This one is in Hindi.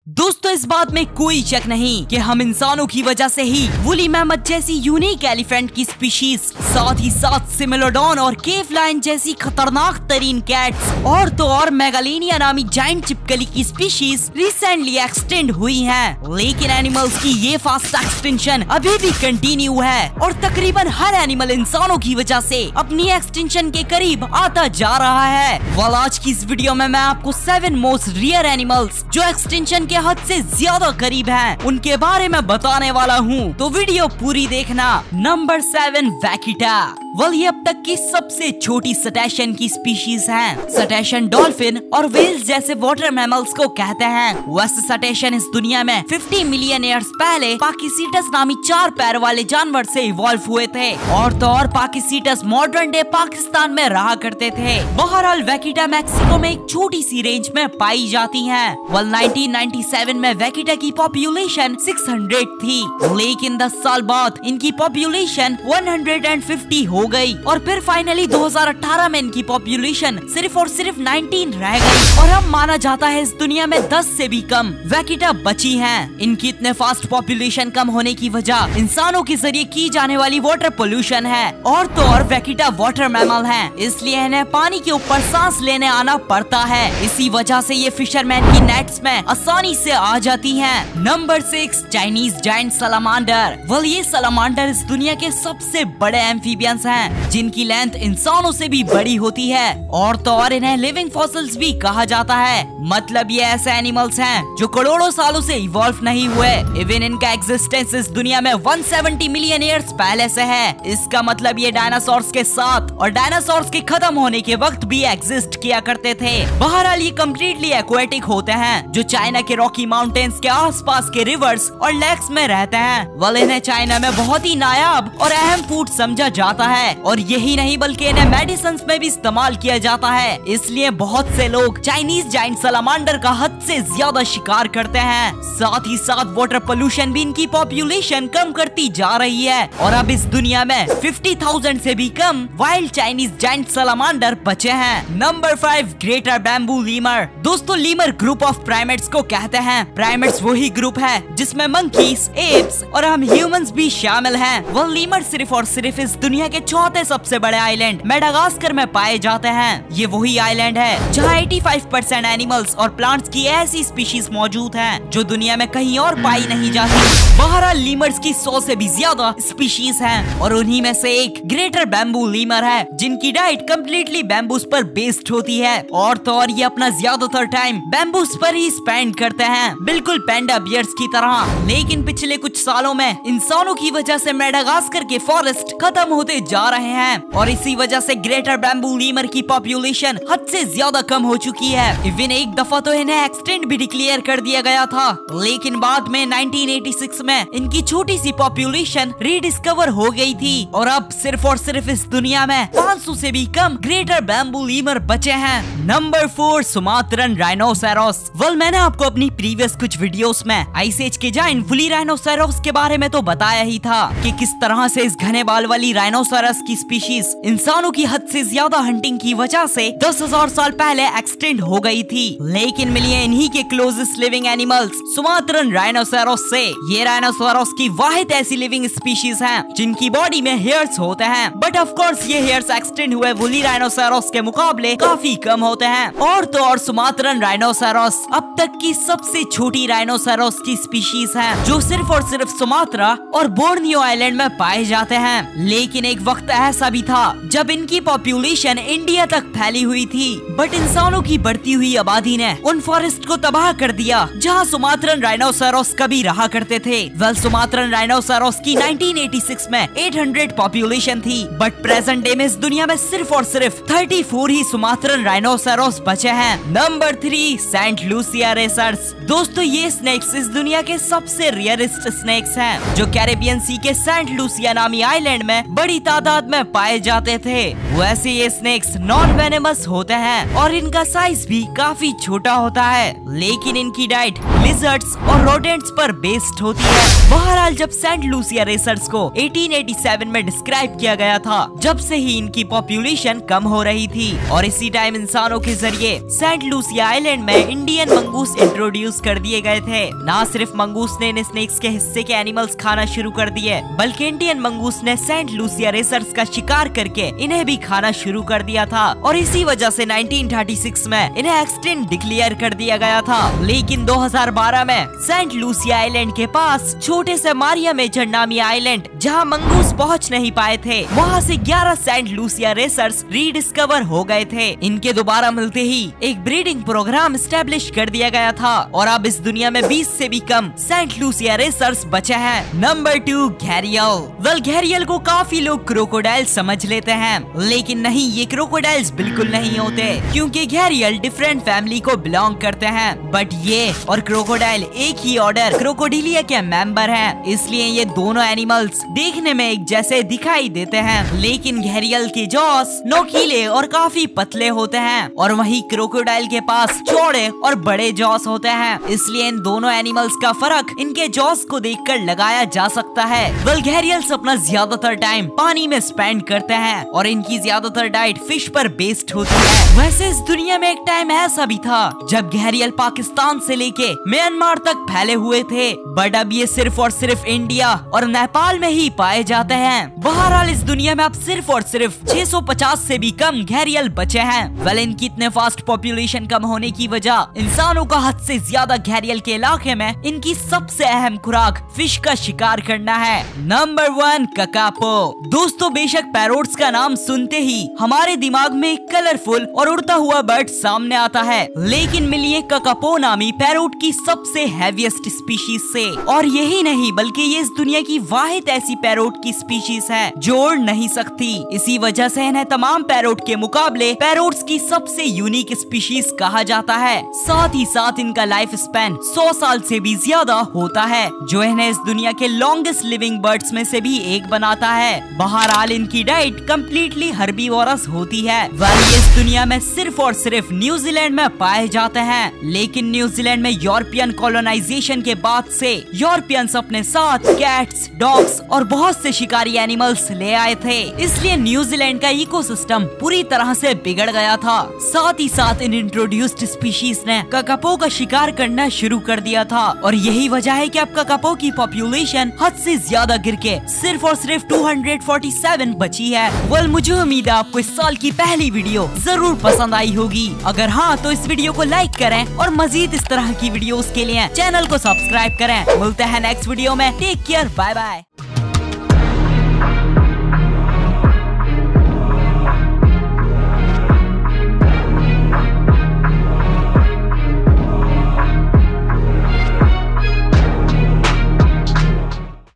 दोस्तों इस बात में कोई शक नहीं कि हम इंसानों की वजह से ही वुली मैमथ जैसी यूनिक एलिफेंट की स्पीशीज, साथ ही साथ सिमिलोडॉन और केव लायन जैसी खतरनाक तरीन कैट्स और तो और मेगालेनिया नामी जायंट चिपकली की स्पीशीज रिसेंटली एक्सटेंड हुई हैं। लेकिन एनिमल्स की ये फास्ट एक्सटेंशन अभी भी कंटिन्यू है और तकरीबन हर एनिमल इंसानों की वजह से अपनी एक्सटेंशन के करीब आता जा रहा है। आज की इस वीडियो में मैं आपको 7 मोस्ट रेयर एनिमल्स जो एक्सटेंशन के हद से ज्यादा करीब हैं, उनके बारे में बताने वाला हूँ, तो वीडियो पूरी देखना। नंबर 7 वैकिटा। ये अब तक की सबसे छोटी सटैशियन की स्पीशीज है। सटैशियन डॉल्फिन और वेल्स जैसे वाटर मैमल्स को कहते हैं। वैसे सटैशियन इस दुनिया में 50 मिलियन ईयर्स पहले पाकिसीटस नामी 4 पैर वाले जानवर से इवॉल्व हुए थे और तो और पाकिसीटस मॉडर्न डे पाकिस्तान में रहा करते थे। बहरहाल वैकिटा मैक्सिको में एक छोटी सी रेंज में पाई जाती है। 1997 में वैकिटा की पॉपुलेशन 600 थी, लेकिन 10 साल बाद इनकी पॉपुलेशन 150 हो गई और फिर फाइनली 2018 में इनकी पॉपुलेशन सिर्फ और सिर्फ 19 रह गई और अब माना जाता है इस दुनिया में 10 से भी कम वैकिटा बची हैं। इनकी इतने फास्ट पॉपुलेशन कम होने की वजह इंसानों के जरिए की जाने वाली वाटर पोल्यूशन है और तो और वैकिटा वाटर मैमल हैं, इसलिए इन्हें पानी के ऊपर सांस लेने आना पड़ता है। इसी वजह से ये फिशरमैन की नेट्स में आसानी से आ जाती हैं। Number 6 Chinese giant salamander. ये सलामांडर इस दुनिया के सबसे बड़े एम्फीबियंस हैं जिनकी लेंथ इंसानों से भी बड़ी होती है और तो और इन्हें लिविंग फॉसिल्स भी कहा जाता है। मतलब ये ऐसे एनिमल्स हैं जो करोड़ों सालों से इवॉल्व नहीं हुए। इवन इनका एग्जिस्टेंस इस दुनिया में 170 मिलियन ईयर्स पहले से है। इसका मतलब ये डायनासोर्स के साथ और डायनासोर्स के खत्म होने के वक्त भी एग्जिस्ट किया करते थे। बहरहाल ये कम्प्लीटली एक्वेटिक होते हैं जो चाइना के रॉकी माउंटेन्स के आसपास के रिवर्स और लेक्स में रहते हैं। इन्हें चाइना में बहुत ही नायाब और अहम फूड समझा जाता है और यही नहीं बल्कि इन्हें मेडिसिन में भी इस्तेमाल किया जाता है। इसलिए बहुत से लोग चाइनीज जायंट सलामांडर का हद से ज्यादा शिकार करते हैं। साथ ही साथ वाटर पोल्यूशन भी इनकी पॉपुलेशन कम करती जा रही है और अब इस दुनिया में 50,000 से भी कम वाइल्ड चाइनीज जायंट सलामांडर बचे हैं। Number 5 greater bamboo lemur. दोस्तों लीमर ग्रुप ऑफ प्राइमेट्स को कहते हैं। प्राइमेट्स वही ग्रुप है जिसमें मंकीज, एप्स और हम ह्यूमंस भी शामिल हैं। लीमर सिर्फ और सिर्फ इस दुनिया के चौथे सबसे बड़े आइलैंड मेडागास्कर में पाए जाते हैं। ये वही आइलैंड है जहाँ 85% एनिमल्स और प्लांट्स की ऐसी स्पीशीज मौजूद हैं जो दुनिया में कहीं और पाई नहीं जाती। बहरहाल लीमर्स की 100 से भी ज्यादा स्पीशीज हैं और उन्हीं में से एक ग्रेटर बैम्बू लीमर है जिनकी डाइट कम्प्लीटली बैम्बूस पर बेस्ड होती है और तो और ये अपना ज्यादातर टाइम बैम्बूस पर ही स्पेंड करते हैं, बिल्कुल पैंडा बियर्स की तरह। लेकिन पिछले कुछ सालों में इंसानों की वजह से मेडागास्कर के फॉरेस्ट खत्म होते जा रहे हैं और इसी वजह से ग्रेटर बैम्बू लीमर की पॉपुलेशन हद से ज्यादा कम हो चुकी है। इवन एक दफा तो इन्हें एक्सटेंड भी डिक्लेयर कर दिया गया था, लेकिन बाद में 1986 में इनकी छोटी सी पॉपुलेशन रीडिस्कवर हो गई थी और अब सिर्फ और सिर्फ इस दुनिया में 500 से भी कम ग्रेटर बैम्बू लीमर बचे हैं। Number 4 Sumatran rhinoceros. मैंने आपको अपनी प्रीवियस कुछ वीडियोस में आइस एज के जायंट वुली राइनोसेरोस के बारे में तो बताया ही था कि किस तरह से इस घने बाल वाली राइनोसेरस की स्पीशीज इंसानों की हद से ज्यादा हंटिंग की वजह से 10,000 साल पहले एक्सटेंड हो गई थी। लेकिन मिली है इन्हीं के closest living animals Sumatran rhinoceros से। ये राइनोसेरोस की वाहिद ऐसी लिविंग स्पीशीज हैं जिनकी बॉडी में हेयर्स होते हैं, बट ऑफ कोर्स ये हेयर्स एक्सटेंड हुए वुली राइनोसेरोस के मुकाबले काफी कम होते हैं। और तो और सुमात्रन राइनोसेरोस अब तक की सबसे छोटी राइनोसेरोस की स्पीशीज है जो सिर्फ और सिर्फ सुमात्रा और बोर्नियो आइलैंड में पाए जाते हैं। लेकिन एक वक्त ऐसा भी था जब इनकी पॉपुलेशन इंडिया तक फैली हुई थी, बट इंसानों की बढ़ती हुई आबादी ने उन फॉरेस्ट को तबाह कर दिया जहां सुमात्रन राइनोसेरोस कभी रहा करते थे। सुमात्रन राइनोसेरोस की 1986 में 800 पॉपुलेशन थी, बट प्रेजेंट डे में इस दुनिया में सिर्फ और सिर्फ 34 ही सुमात्रन राइनोसेरोस बचे हैं। Number 3 Saint Lucia racers. दोस्तों ये स्नेक्स इस दुनिया के सबसे रेयरेस्ट स्नेक्स हैं जो कैरेबियन सी के सेंट लूसिया नामी आइलैंड में बड़ी तादाद तादाद में पाए जाते थे। वैसे ये स्नेक्स नॉन वेनेमस होते हैं और इनका साइज भी काफी छोटा होता है, लेकिन इनकी डाइट लिजर्ड्स और रोडेंट्स पर बेस्ड होती है। बहरहाल जब सेंट लूसिया रेसर्स को 1887 में डिस्क्राइब किया गया था, जब से ही इनकी पॉपुलेशन कम हो रही थी और इसी टाइम इंसानों के जरिए सेंट लूसिया आइलैंड में इंडियन मंगूस इंट्रोड्यूस कर दिए गए थे। ना सिर्फ मंगूस ने इन स्नेक्स के हिस्से के एनिमल्स खाना शुरू कर दिए, बल्कि इंडियन मंगूस ने सेंट लूसिया रेसर्स का शिकार करके इन्हें भी खाना शुरू कर दिया था और इसी वजह से 1936 में इन्हें एक्सटिंक्ट डिक्लेयर कर दिया गया था। लेकिन 2012 में सेंट लूसिया आइलैंड के पास छोटे से मारिया मेजर नामी आइलैंड, जहां मंगूस पहुंच नहीं पाए थे, वहां से 11 सेंट लूसिया रेसर्स रीडिस्कवर हो गए थे। इनके दोबारा मिलते ही एक ब्रीडिंग प्रोग्राम एस्टेब्लिश कर दिया गया था और अब इस दुनिया में 20 से भी कम सेंट लूसिया रेसर्स बचे हैं। नंबर 2 घैरियल। वेल, घैरियल को काफी लोग क्रोकोडाइल समझ लेते हैं, लेकिन नहीं, ये क्रोकोडाइल्स बिल्कुल नहीं होते, क्योंकि घैरियल डिफरेंट फैमिली को बिलोंग करते हैं। बट ये और क्रोकोडाइल एक ही ऑर्डर क्रोकोडिलिया के मेंबर हैं, इसलिए ये दोनों एनिमल्स देखने में एक जैसे दिखाई देते हैं। लेकिन घैरियल के जॉस नोकीले और काफी पतले होते हैं और वहीं क्रोकोडाइल के पास चौड़े और बड़े जॉस होते हैं, इसलिए इन दोनों एनिमल्स का फर्क इनके जॉस को देखकर लगाया जा सकता है। वेल, घैरियल्स अपना ज्यादातर टाइम पानी में स्पेंड करते हैं और इनकी ज्यादातर डाइट फिश पर बेस्ड होती है। वैसे इस दुनिया में एक टाइम ऐसा भी था जब घैरियल पाकिस्तान से लेके म्यांमार तक फैले हुए थे, बट अब ये सिर्फ और सिर्फ इंडिया और नेपाल में ही पाए जाते हैं। बहरहाल इस दुनिया में अब सिर्फ और सिर्फ 650 से भी कम घैरियल बचे हैं। वेल, इनकी इतने फास्ट पॉपुलेशन कम होने की वजह इंसानों का हद से ज्यादा घैरियल के इलाके में इनकी सबसे अहम खुराक फिश का शिकार करना है। नंबर 1 ककापो। दोस्तों, बेशक पैरोट्स का नाम सुनते ही हमारे दिमाग में एक कलरफुल और उड़ता हुआ बर्ड सामने आता है, लेकिन मिलिए ककापो नामी पैरोट की सबसे हैवीएस्ट स्पीशीज से। और यही नहीं, बल्कि ये इस दुनिया की वाहिद ऐसी पैरोट की स्पीशीज है जो उड़ नहीं सकती। इसी वजह से इन्हें तमाम पैरोट के मुकाबले पैरोट्स की सबसे यूनिक स्पीशीज कहा जाता है। साथ ही साथ इनका लाइफ स्पैन 100 साल से भी ज्यादा होता है, जो इन्हें इस दुनिया के लॉन्गेस्ट लिविंग बर्ड्स में से भी एक बनाता है। बहरहाल इनकी डाइट कम्प्लीटली हर्बीवोरस होती है। वह इस दुनिया में सिर्फ और सिर्फ न्यूजीलैंड में पाए जाते हैं, लेकिन न्यूजीलैंड में यूरोपियन कॉलोनाइजेशन के बाद से यूरोपियंस अपने साथ कैट्स, डॉग्स और बहुत से शिकारी एनिमल्स ले आए थे, इसलिए न्यूजीलैंड का इकोसिस्टम पूरी तरह से बिगड़ गया था। साथ ही साथ इन इंट्रोड्यूस्ड स्पीशीज ने ककापो का शिकार करना शुरू कर दिया था और यही वजह है कि अब ककापो की पॉपुलेशन हद से ज्यादा गिर के सिर्फ और सिर्फ 247 बची है। वेल, मुझे उम्मीद है आपको इस साल की पहली वीडियो जरूर पसंद आई होगी। अगर हाँ, तो इस वीडियो को लाइक करें और मजीद इस तरह की वीडियोस के लिए चैनल को सब्सक्राइब करें। मिलते हैं नेक्स्ट वीडियो में। Take care, bye bye.